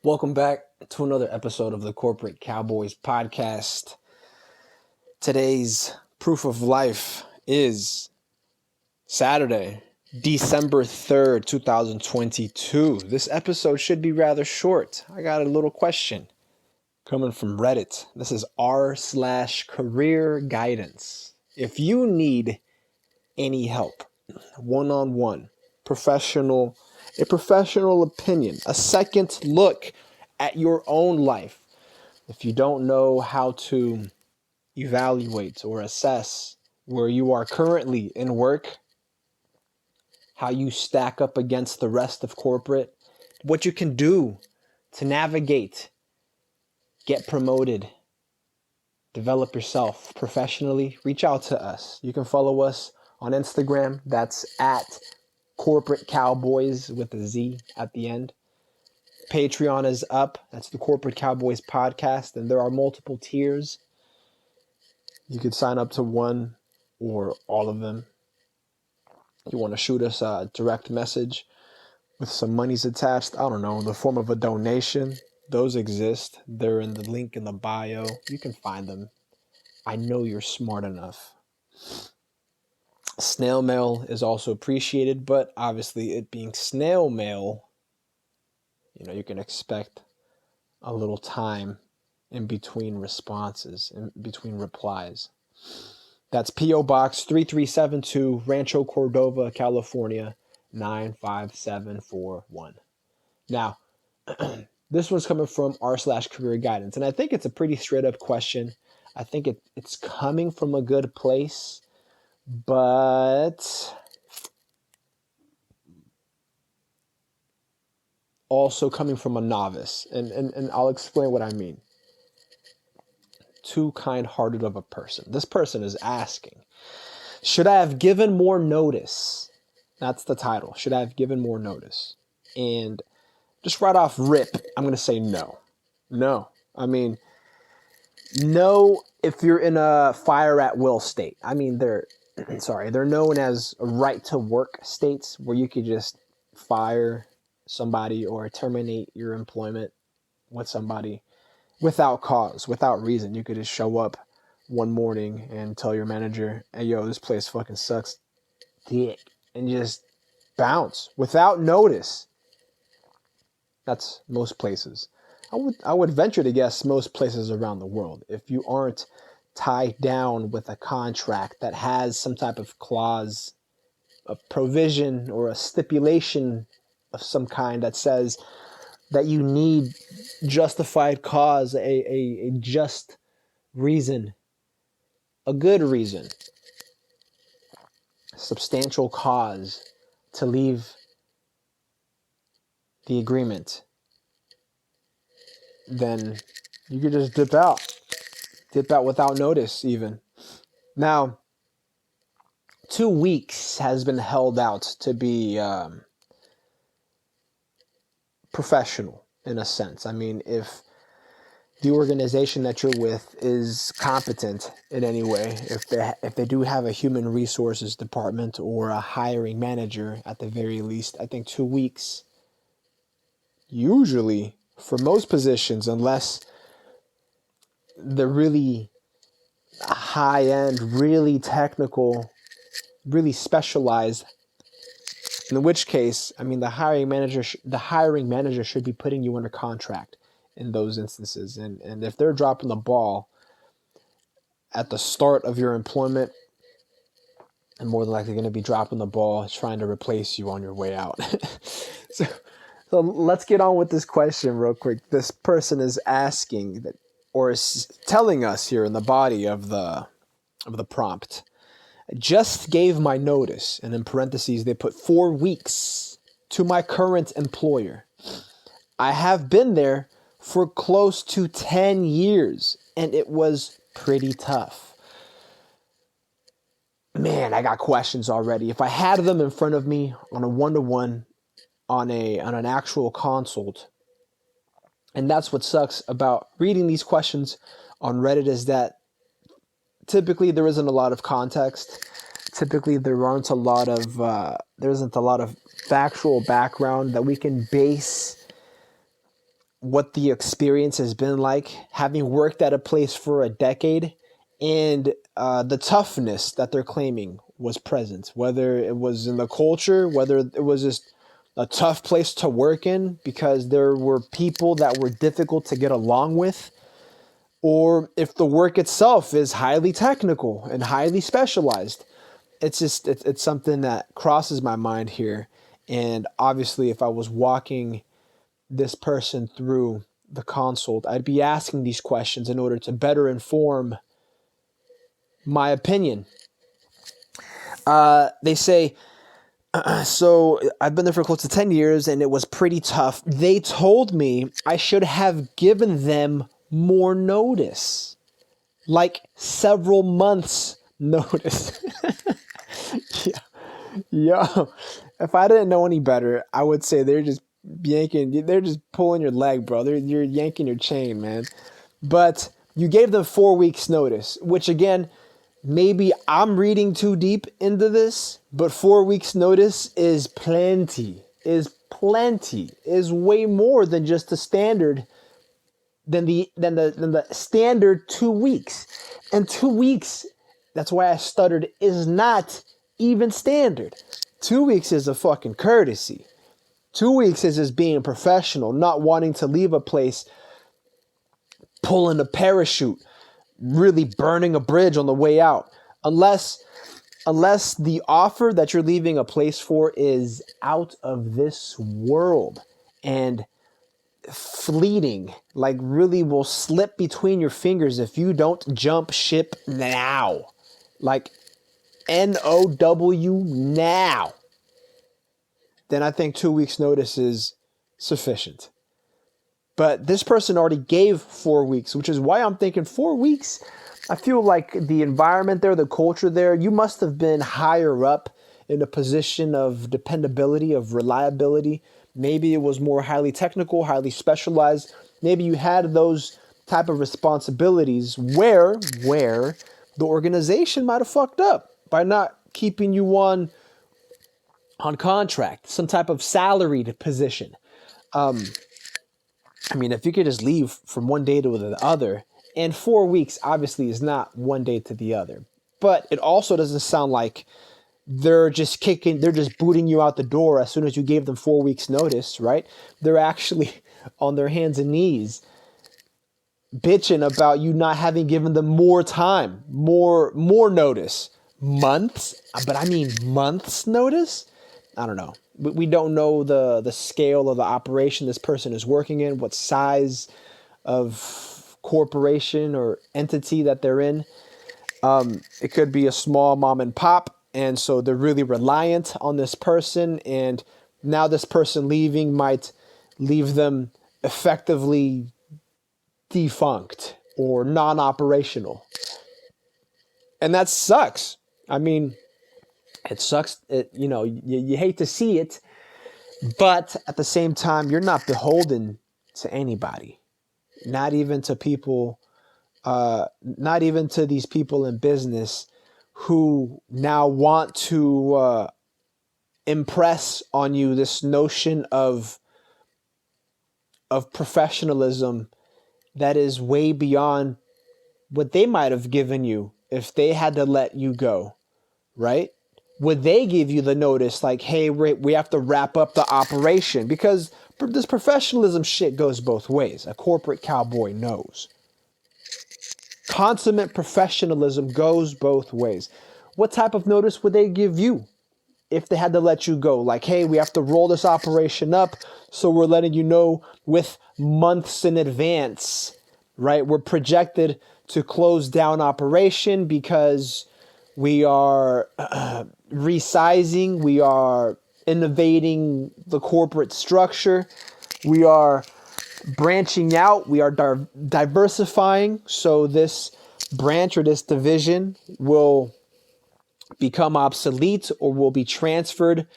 Welcome back to another episode of the Corporate Cowboys podcast. Today's proof of life is Saturday, December 3rd, 2022. This episode should be rather short. I got a little question coming from Reddit. This is r/career guidance. If you need any help, one-on-one, a professional opinion, a second look at your own life. If you don't know how to evaluate or assess where you are currently in work, how you stack up against the rest of corporate, what you can do to navigate, get promoted, develop yourself professionally, reach out to us. You can follow us on Instagram. That's at Corporate Cowboys with a Z at the end. Patreon is up. That's the Corporate Cowboys podcast, and there are multiple tiers. You could sign up to one or all of them. You want to shoot us a direct message with some monies attached, I don't know, in the form of a donation. Those exist. They're in the link in the bio. You can find them. I know you're smart enough. Snail mail is also appreciated, but obviously it being snail mail, you can expect a little time in between responses, in between replies. That's P.O. Box 3372, Rancho Cordova, California, 95741. Now, this one's coming from r/career guidance, and I think it's a pretty straight up question. I think it's coming from a good place, but also coming from a novice, and I'll explain what I mean. Too kind-hearted of a person. This person is asking, should I have given more notice? That's the title. Should I have given more notice? And just right off rip, I'm going to say no. No. I mean, no if you're in a fire at will state. I mean, they're known as right to work states where you could just fire somebody or terminate your employment with somebody without cause, without reason. You could just show up one morning and tell your manager, hey, yo, this place fucking sucks dick, and just bounce without notice. That's most places. I would venture to guess most places around the world. If you aren't tied down with a contract that has some type of clause, a provision, or a stipulation of some kind that says that you need justified cause, a just reason, a good reason, substantial cause to leave the agreement, then you could just dip out without notice even. Now, 2 weeks has been held out to be professional in a sense. I mean, if the organization that you're with is competent in any way, if they do have a human resources department or a hiring manager at the very least, I think 2 weeks usually for most positions, unless they're really high end, really technical, really specialized, in which case, I mean, the hiring manager should be putting you under contract in those instances. And if they're dropping the ball at the start of your employment, and more than likely going to be dropping the ball trying to replace you on your way out. So let's get on with this question real quick. This person is asking that, or is telling us here in the body of the prompt, just gave my notice, and in parentheses they put 4 weeks to my current employer. I have been there for close to 10 years, and it was pretty tough. Man, I got questions already. If I had them in front of me on a one-to-one, on an actual consult, and that's what sucks about reading these questions on Reddit, is that typically there isn't a lot of context. Typically there isn't a lot of factual background that we can base what the experience has been like, having worked at a place for a decade, and the toughness that they're claiming was present, whether it was in the culture, whether it was just a tough place to work in because there were people that were difficult to get along with, or if the work itself is highly technical and highly specialized. It's something that crosses my mind here. And obviously, if I was walking this person through the consult, I'd be asking these questions in order to better inform my opinion. They say, so I've been there for close to 10 years and it was pretty tough. They told me I should have given them more notice, like several months notice. Yeah. Yo, if I didn't know any better, I would say they're just pulling your leg, bro. You're yanking your chain, man. But you gave them 4 weeks notice, which again, maybe I'm reading too deep into this, but 4 weeks notice is plenty, is way more than just the standard, than the standard 2 weeks. And 2 weeks, that's why I stuttered, is not even standard. 2 weeks is a fucking courtesy. 2 weeks is just being professional, not wanting to leave a place, pulling a parachute, really burning a bridge on the way out. Unless the offer that you're leaving a place for is out of this world and fleeting, like really will slip between your fingers if you don't jump ship now. Like NOW now. Then I think 2 weeks notice is sufficient. But this person already gave 4 weeks, which is why I'm thinking 4 weeks. I feel like the environment there, the culture there, you must have been higher up in a position of dependability, of reliability. Maybe it was more highly technical, highly specialized. Maybe you had those type of responsibilities where the organization might have fucked up by not keeping you on contract, some type of salaried position. I mean, if you could just leave from one day to the other, and 4 weeks obviously is not one day to the other, but it also doesn't sound like they're just booting you out the door as soon as you gave them 4 weeks notice, right? They're actually on their hands and knees bitching about you not having given them more time, more notice. Months? But I mean months notice? I don't know. We don't know the scale of the operation this person is working in, what size of corporation or entity that they're in. It could be a small mom and pop, and so they're really reliant on this person, and now this person leaving might leave them effectively defunct or non-operational. And that sucks. I mean, it sucks. You hate to see it, but at the same time, you're not beholden to anybody, not even to people, not even to these people in business who now want to impress on you this notion of professionalism that is way beyond what they might have given you if they had to let you go, right? Would they give you the notice like, hey, we have to wrap up the operation? Because this professionalism shit goes both ways. A corporate cowboy knows. Consummate professionalism goes both ways. What type of notice would they give you if they had to let you go? Like, hey, we have to roll this operation up, so we're letting you know with months in advance, right? We're projected to close down operation because we are resizing, we are innovating the corporate structure, we are branching out, we are diversifying, so this branch or this division will become obsolete or will be transferred,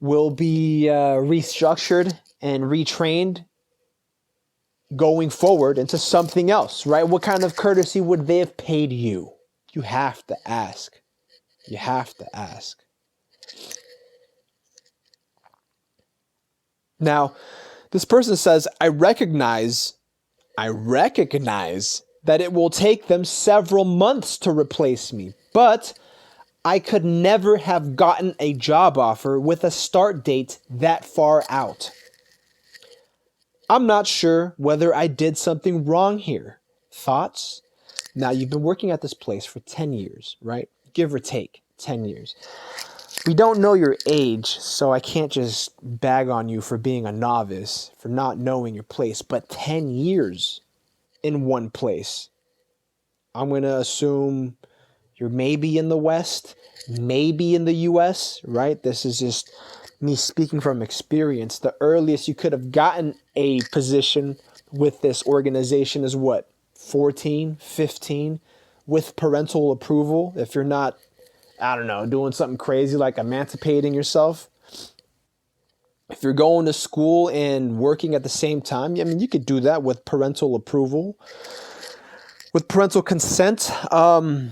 will be restructured and retrained going forward into something else, right? What kind of courtesy would they have paid you? You have to ask. You have to ask. Now, This person says, I recognize that it will take them several months to replace me, but I could never have gotten a job offer with a start date that far out. I'm not sure whether I did something wrong here. Thoughts? Now, you've been working at this place for 10 years, right? Give or take 10 years. We don't know your age, so I can't just bag on you for being a novice, for not knowing your place, but 10 years in one place. I'm going to assume you're maybe in the West, maybe in the US, right? This is just me speaking from experience. The earliest you could have gotten a position with this organization is what? 14, 15, with parental approval. If you're not, I don't know, doing something crazy like emancipating yourself. If you're going to school and working at the same time, I mean, you could do that with parental approval, with parental consent. So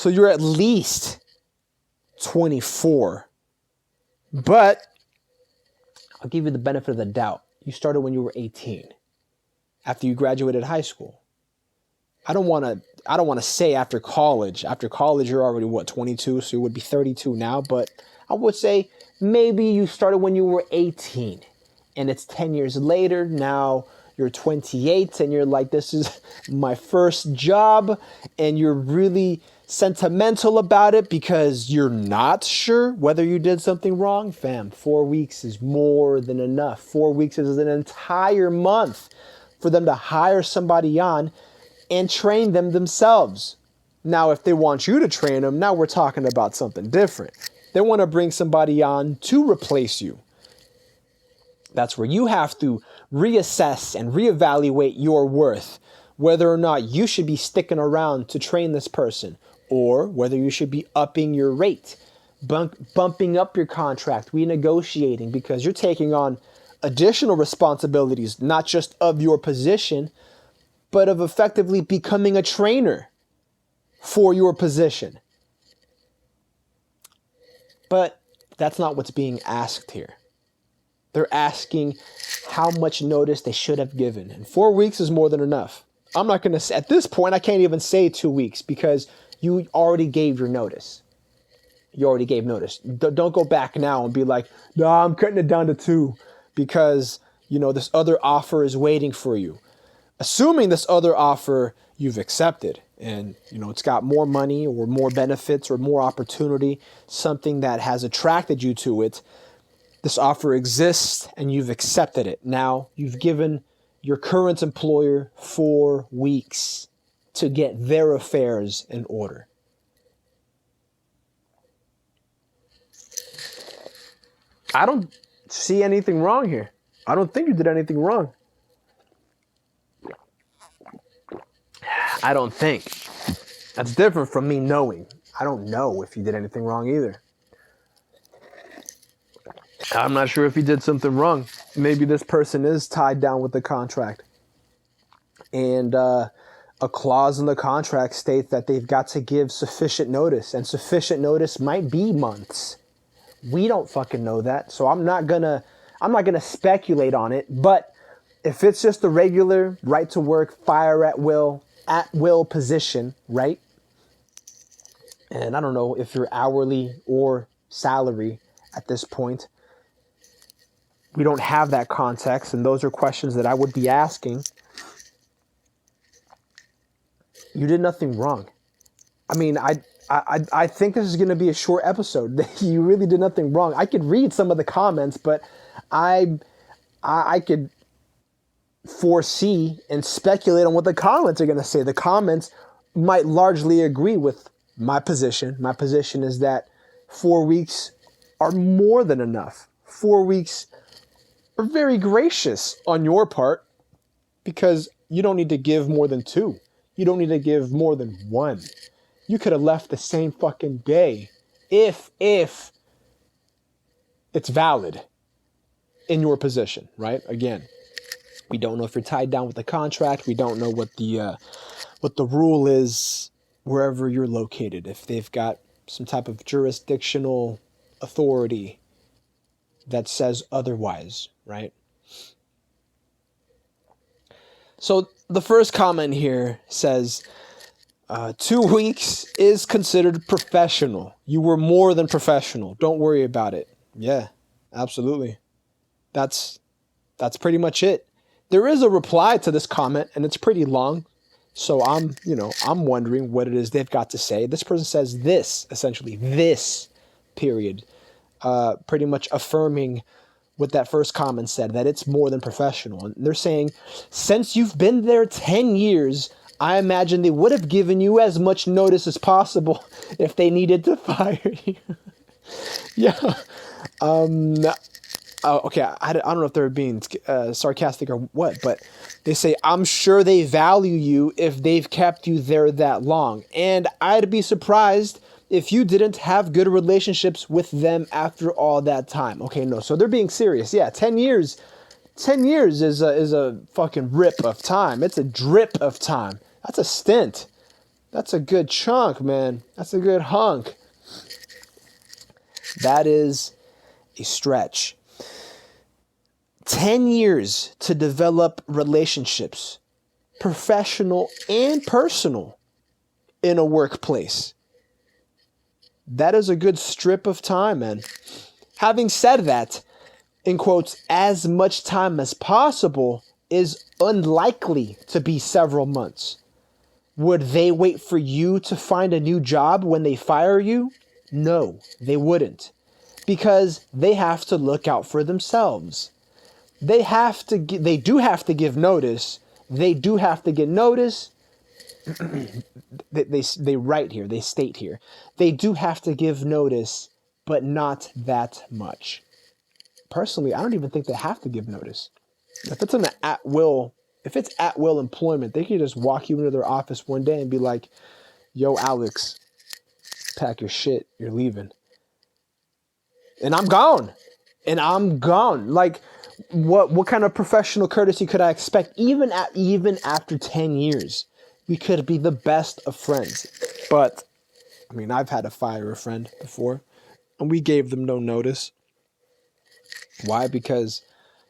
you're at least 24. But I'll give you the benefit of the doubt. You started when you were 18, after you graduated high school. I don't want to say after college. After college, you're already, 22? So you would be 32 now. But I would say maybe you started when you were 18. And it's 10 years later. Now you're 28 and you're like, this is my first job. And you're really sentimental about it because you're not sure whether you did something wrong. Fam, 4 weeks is more than enough. 4 weeks is an entire month for them to hire somebody on and train them themselves. Now, if they want you to train them, now we're talking about something different. They want to bring somebody on to replace you. That's where you have to reassess and reevaluate your worth, whether or not you should be sticking around to train this person, or whether you should be upping your rate, bumping up your contract, renegotiating, because you're taking on additional responsibilities, not just of your position, but of effectively becoming a trainer for your position. But that's not what's being asked here. They're asking how much notice they should have given. And 4 weeks is more than enough. I'm not going to say, at this point, I can't even say 2 weeks because you already gave your notice. You already gave notice. Don't go back now and be like, no, I'm cutting it down to 2 because, this other offer is waiting for you. Assuming this other offer you've accepted and, it's got more money or more benefits or more opportunity, something that has attracted you to it. This offer exists and you've accepted it. Now you've given your current employer 4 weeks to get their affairs in order. I don't see anything wrong here. I don't think you did anything wrong. I don't think. That's different from me knowing. I don't know if you did anything wrong either. I'm not sure if you did something wrong. Maybe this person is tied down with the contract. And a clause in the contract states that they've got to give sufficient notice. And sufficient notice might be months. We don't fucking know that. So I'm not gonna speculate on it. But if it's just a regular right to work, fire at will position, right? And I don't know if you're hourly or salary at this point. We don't have that context, and those are questions that I would be asking. You did nothing wrong. I mean, I think this is going to be a short episode. You really did nothing wrong. I could read some of the comments, but I could foresee and speculate on what the comments are going to say. The comments might largely agree with my position. My position is that 4 weeks are more than enough. 4 weeks are very gracious on your part because you don't need to give more than 2. You don't need to give more than 1. You could have left the same fucking day if it's valid in your position, right? Again, we don't know if you're tied down with the contract. We don't know what the rule is wherever you're located. If they've got some type of jurisdictional authority that says otherwise, right? So the first comment here says, 2 weeks is considered professional. You were more than professional. Don't worry about it. Yeah, absolutely. That's pretty much it. There is a reply to this comment, and it's pretty long. So I'm wondering what it is they've got to say. This person says this, essentially, this period, pretty much affirming what that first comment said, that it's more than professional. And they're saying, since you've been there 10 years, I imagine they would have given you as much notice as possible if they needed to fire you. Yeah. Okay, I don't know if they're being sarcastic or what, but they say, I'm sure they value you if they've kept you there that long. And I'd be surprised if you didn't have good relationships with them after all that time. Okay, no, so they're being serious. Yeah, 10 years. 10 years is a fucking rip of time. It's a drip of time. That's a stint. That's a good chunk, man. That's a good hunk. That is a stretch. 10 years to develop relationships, professional and personal, in a workplace. That is a good strip of time, man. Having said that, in quotes, as much time as possible is unlikely to be several months. Would they wait for you to find a new job when they fire you? No, they wouldn't. Because they have to look out for themselves. They do have to give notice. They do have to get notice. They write here, they state here. They do have to give notice, but not that much. Personally, I don't even think they have to give notice. If it's at will employment, they can just walk you into their office one day and be like, yo, Alex, pack your shit, you're leaving. And I'm gone. Like, what kind of professional courtesy could I expect? Even after 10 years, we could be the best of friends. But, I mean, I've had to fire a friend before, and we gave them no notice. Why? Because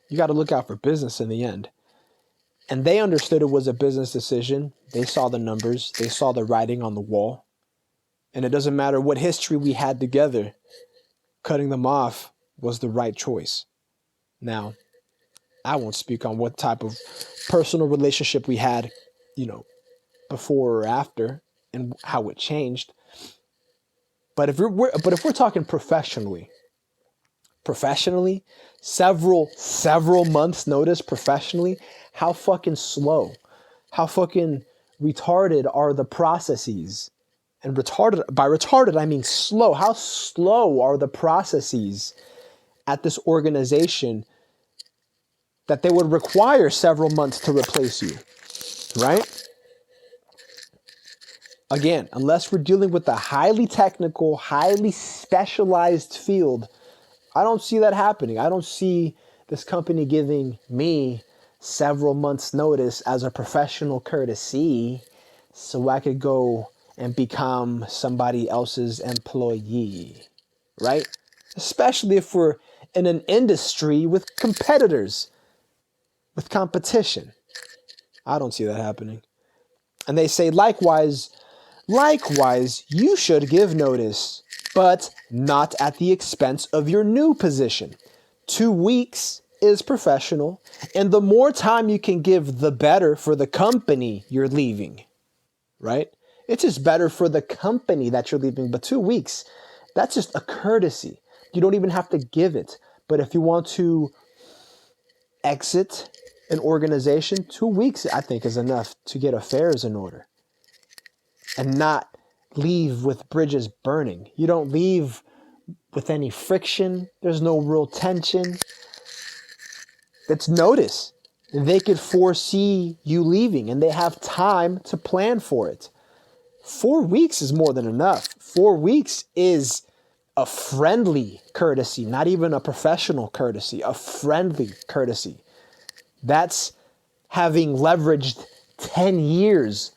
you got to look out for business in the end. And they understood it was a business decision. They saw the numbers. They saw the writing on the wall. And it doesn't matter what history we had together. Cutting them off was the right choice. Now, I won't speak on what type of personal relationship we had, before or after, and how it changed. But if we're talking professionally, several months notice professionally, how fucking slow, how fucking retarded are the processes? And by retarded, I mean slow. How slow are the processes at this organization that they would require several months to replace you, right? Again, unless we're dealing with a highly technical, highly specialized field, I don't see that happening. I don't see this company giving me several months' notice as a professional courtesy so I could go and become somebody else's employee, right? Especially if we're in an industry with competitors, with competition. I don't see that happening. And they say, likewise, you should give notice, but not at the expense of your new position. 2 weeks is professional, and the more time you can give, the better for the company you're leaving, right? It's just better for the company that you're leaving, but 2 weeks, that's just a courtesy. You don't even have to give it. But if you want to exit an organization, 2 weeks, I think, is enough to get affairs in order and not leave with bridges burning. You don't leave with any friction. There's no real tension. It's notice. They could foresee you leaving, and they have time to plan for it. 4 weeks is more than enough. 4 weeks is a friendly courtesy, not even a professional courtesy, a friendly courtesy. That's having leveraged 10 years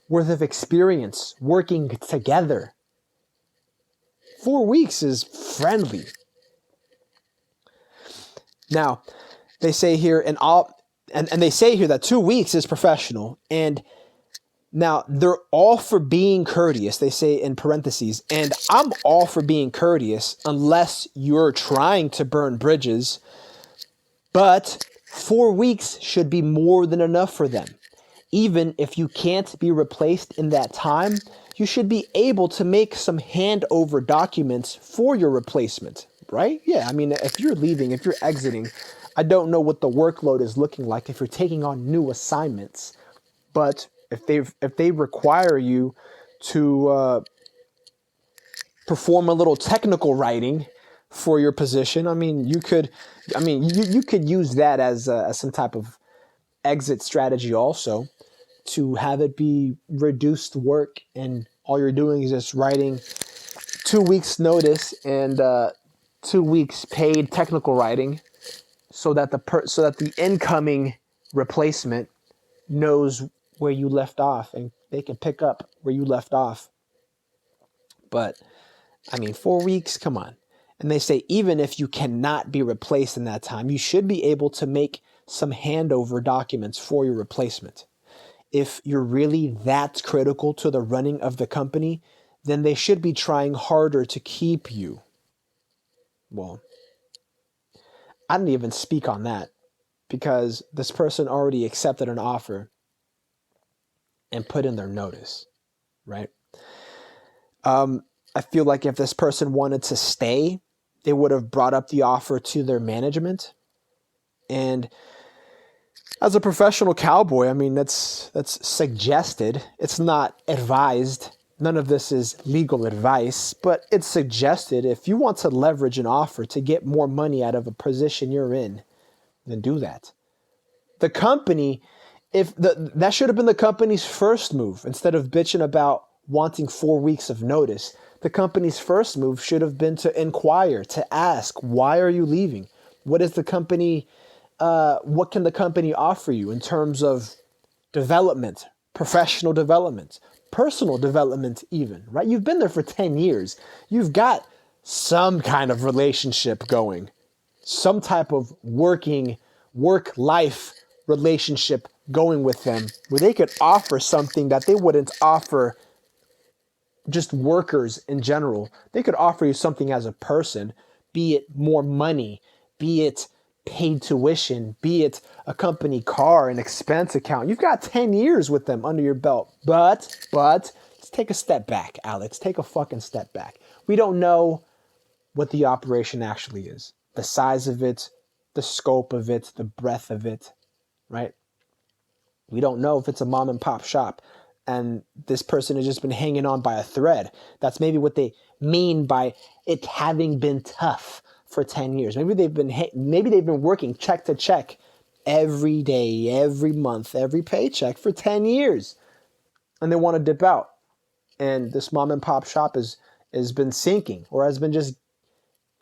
worth of experience working together. 4 weeks is friendly. Now, they say here and they say here that 2 weeks is professional. And now they're all for being courteous. They say in parentheses, and I'm all for being courteous unless you're trying to burn bridges. But 4 weeks should be more than enough for them. Even if you can't be replaced in that time, you should be able to make some handover documents for your replacement, right? Yeah, I mean, if you're leaving, if you're exiting, I don't know what the workload is looking like if you're taking on new assignments. But if they require you to perform a little technical writing for your position, I mean, you could use that as some type of exit strategy also, to have it be reduced work and all you're doing is just writing 2 weeks notice and 2 weeks paid technical writing, so that the incoming replacement knows where you left off and they can pick up where you left off. But I mean, 4 weeks, come on. And they say even if you cannot be replaced in that time, you should be able to make some handover documents for your replacement. If you're really that critical to the running of the company, then they should be trying harder to keep you. Well, I didn't even speak on that because this person already accepted an offer and put in their notice, right? I feel like if this person wanted to stay, they would have brought up the offer to their management. And as a professional cowboy, I mean, that's suggested. It's not advised. None of this is legal advice, but it's suggested. If you want to leverage an offer to get more money out of a position you're in, then do that. The company, that should have been the company's first move. Instead of bitching about wanting 4 weeks of notice, the company's first move should have been to inquire, to ask, why are you leaving? What is the company? What can the company offer you in terms of development, professional development, personal development even, right? You've been there for 10 years. You've got some kind of relationship going, some type of work-life relationship going with them where they could offer something that they wouldn't offer just workers in general. They could offer you something as a person, be it more money, be it paid tuition, be it a company car, an expense account. You've got 10 years with them under your belt. But let's take a step back, Alex. Take a fucking step back. We don't know what the operation actually is. The size of it, the scope of it, the breadth of it, right? We don't know if it's a mom and pop shop and this person has just been hanging on by a thread. That's maybe what they mean by it having been tough for 10 years. Maybe they've been working check to check every day, every month, every paycheck for 10 years. And they want to dip out. And this mom and pop shop has been sinking or has been just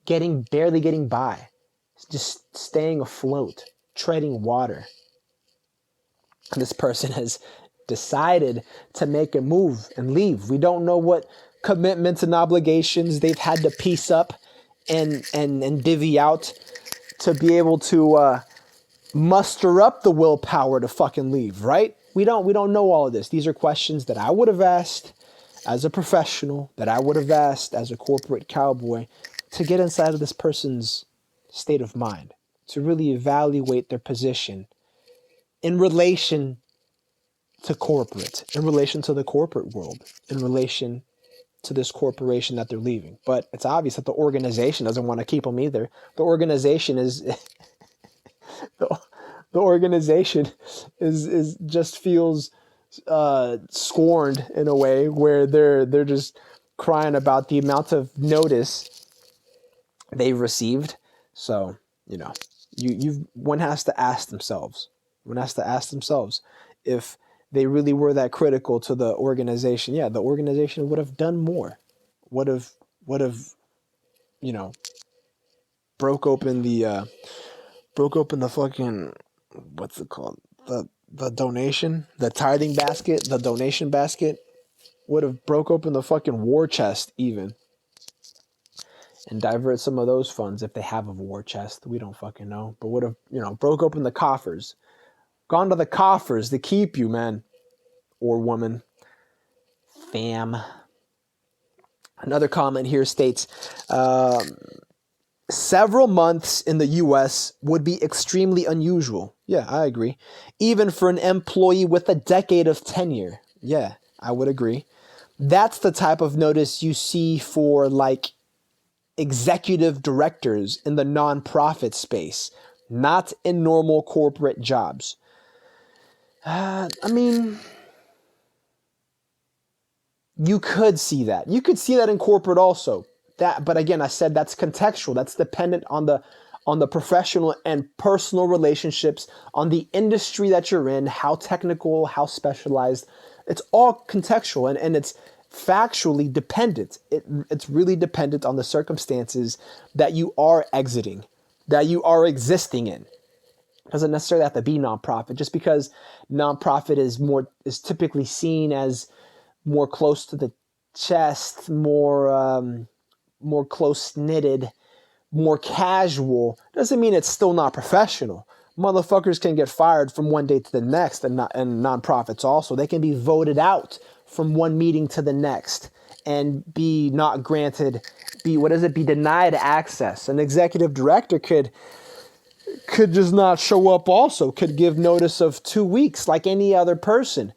barely getting by. Just staying afloat, treading water. And this person has decided to make a move and leave. We don't know what commitments and obligations they've had to piece up and divvy out to be able to muster up the willpower to fucking leave, right? We don't know all of this. These are questions that I would have asked as a professional, that I would have asked as a corporate cowboy, to get inside of this person's state of mind, to really evaluate their position in relation to corporate, in relation to the corporate world, in relation to this corporation that they're leaving. But it's obvious that the organization doesn't want to keep them either. The organization is the organization is just feels scorned in a way where they're just crying about the amount of notice they've received. So, one has to ask themselves. One has to ask themselves if they really were that critical to the organization. Yeah, the organization would have done more. Would have, broke open the fucking, what's it called? The donation, the tithing basket, the donation basket, would have broke open the fucking war chest even, and divert some of those funds if they have a war chest. We don't fucking know. But would have, broke open the coffers. Gone to the coffers to keep you, man. Or woman. Fam. Another comment here states, several months in the U.S. would be extremely unusual. Yeah, I agree. Even for an employee with a decade of tenure. Yeah, I would agree. That's the type of notice you see for like executive directors in the nonprofit space, not in normal corporate jobs. I mean, you could see that. You could see that in corporate also. But again, I said that's contextual. That's dependent on the professional and personal relationships, on the industry that you're in, how technical, how specialized. It's all contextual and it's factually dependent. It's really dependent on the circumstances that you are exiting, that you are existing in. It doesn't necessarily have to be nonprofit. Just because nonprofit is typically seen as more close to the chest, more close knitted, more casual, doesn't mean it's still not professional. Motherfuckers can get fired from one day to the next, and nonprofits also. They can be voted out from one meeting to the next and be not granted, be denied access. An executive director could just not show up also, could give notice of 2 weeks like any other person.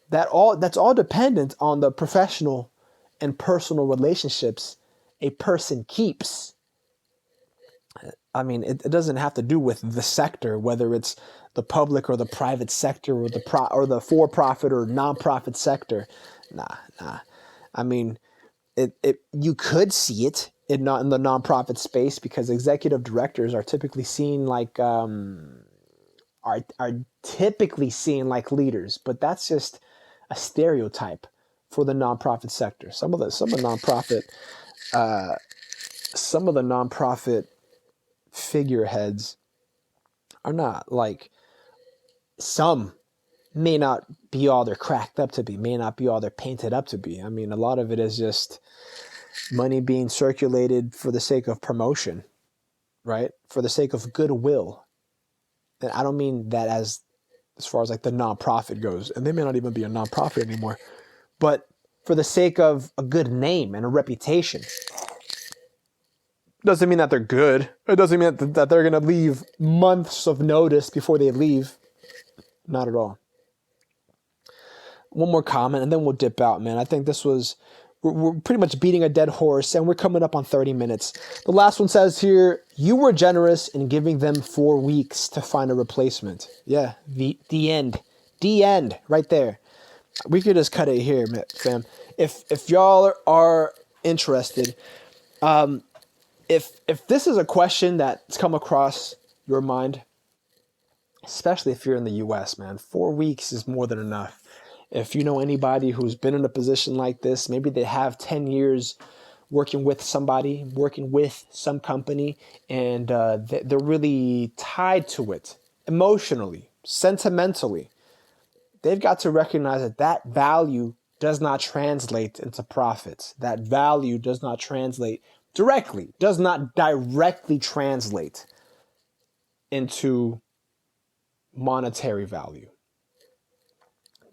That's all dependent on the professional and personal relationships a person keeps. I mean, it doesn't have to do with the sector, whether it's the public or the private sector or the for-profit or non-profit sector. Nah. I mean, you could see it in the non-profit space because executive directors are typically seen like are typically seen like leaders, but that's just a stereotype for the nonprofit sector. Some of the nonprofit figureheads are not like, some may not be all they're cracked up to be, may not be all they're painted up to be. I mean, a lot of it is just money being circulated for the sake of promotion, right? For the sake of goodwill. And I don't mean that as far as like the nonprofit goes, and they may not even be a nonprofit anymore, but for the sake of a good name and a reputation. Doesn't mean that they're good. It doesn't mean that they're going to leave months of notice before they leave. Not at all. One more comment and then we'll dip out, man. I think we're pretty much beating a dead horse and we're coming up on 30 minutes. The last one says here, you were generous in giving them 4 weeks to find a replacement. Yeah, the end. The end right there. We could just cut it here, fam. If y'all are interested, if this is a question that's come across your mind, especially if you're in the U.S., man, 4 weeks is more than enough. If you know anybody who's been in a position like this, maybe they have 10 years working with somebody, working with some company, and they're really tied to it emotionally, sentimentally. They've got to recognize that value does not translate into profits. That value does not translate does not directly translate into monetary value.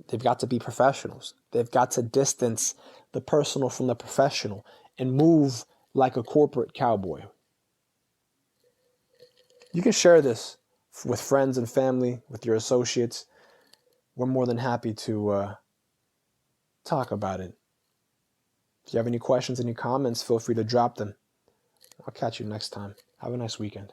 They've got to be professionals. They've got to distance the personal from the professional and move like a corporate cowboy. You can share this with friends and family, with your associates. We're more than happy to talk about it. If you have any questions, any comments, feel free to drop them. I'll catch you next time. Have a nice weekend.